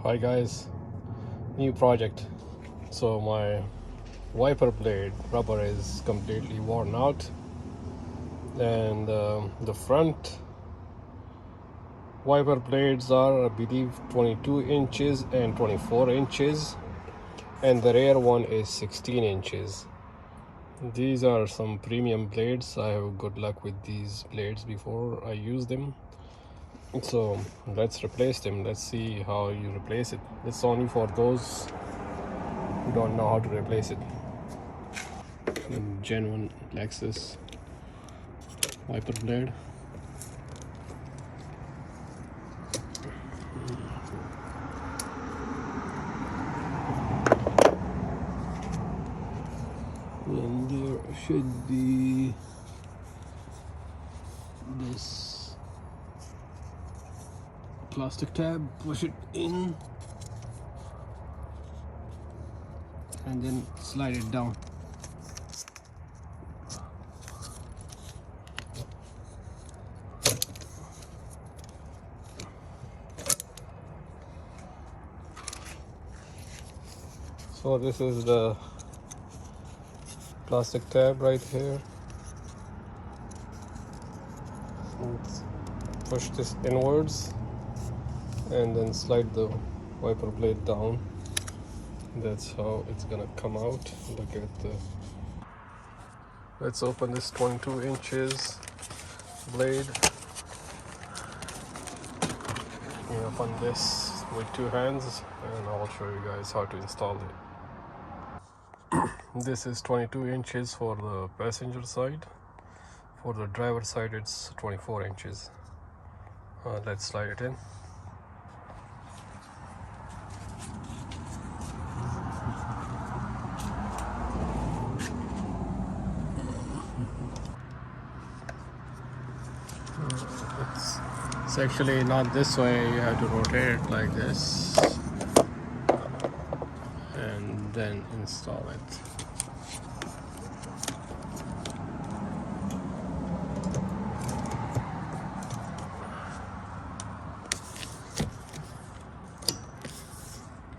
Hi guys, new project. So my wiper blade rubber is completely worn out, and the front wiper blades are, I believe, 22 inches and 24 inches, and the rear one is 16 inches. These are some premium blades. I have good luck with these blades before I use them. So let's replace them. Let's see how you replace it. It's only for those who don't know how to replace it. Genuine Lexus wiper blade. And there should be this plastic tab. Push it in and then slide it down. So this is the plastic tab right here. Let's push this inwards and then slide the wiper blade down. That's how it's gonna come out. Look at the... Let's open this 22 inches blade. You open this with two hands and I'll show you guys how to install it. This is 22 inches for the passenger side. For the driver side it's 24 inches. Let's slide it in. It's actually not this way. You have to rotate it like this and then install it.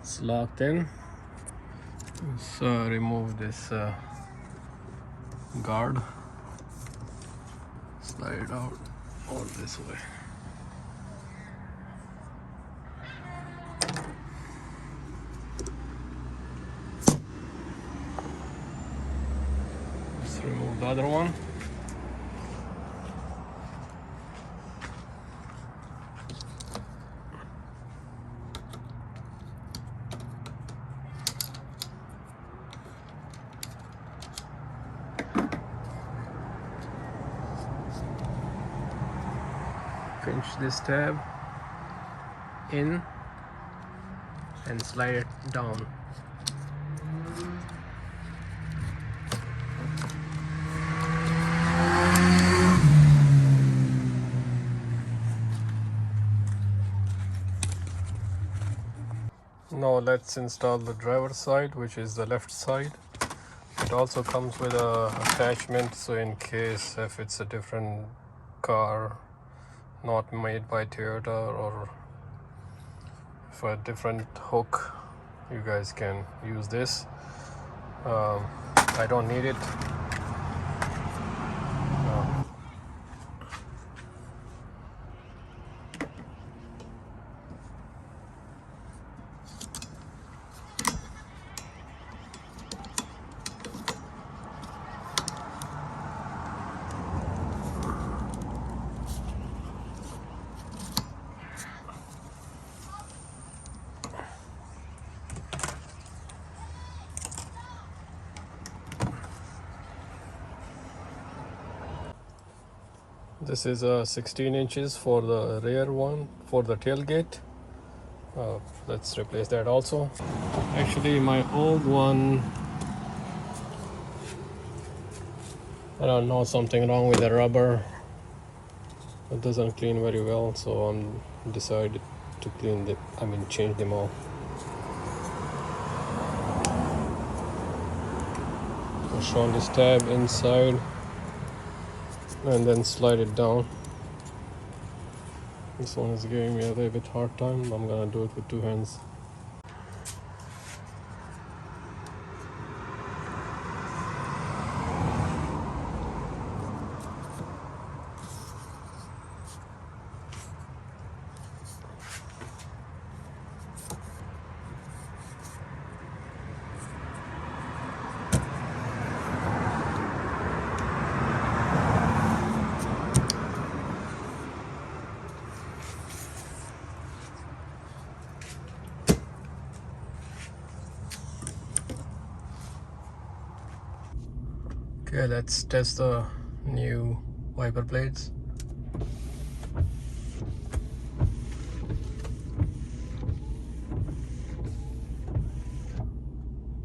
It's locked in. So remove this guard, slide it out all this way. Let's remove the other one. Pinch this tab in and slide it down. Now let's install the driver's side, which is the left side. It also comes with a attachment, so in case if it's a different car not made by Toyota, or for a different hook, you guys can use this. I don't need it. This is 16 inches for the rear one, for the tailgate. Let's replace that also. Actually, my old one, I don't know, something wrong with the rubber. It doesn't clean very well, so I'm decided to change them all. Push on this tab inside and then slide it down. This one is giving me a little bit hard time. I'm gonna do it with two hands. Okay, let's test the new wiper blades.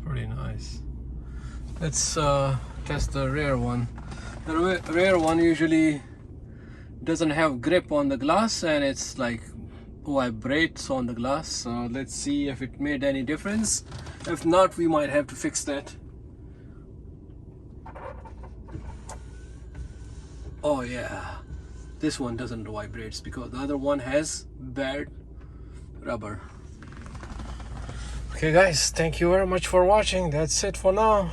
Pretty nice. Let's test the rear one. The rear one usually doesn't have grip on the glass and it's like vibrates on the glass. So let's see if it made any difference. If not, we might have to fix that. Oh yeah, this one doesn't vibrate because the other one has bad rubber. Okay guys, thank you very much for watching. That's it for now.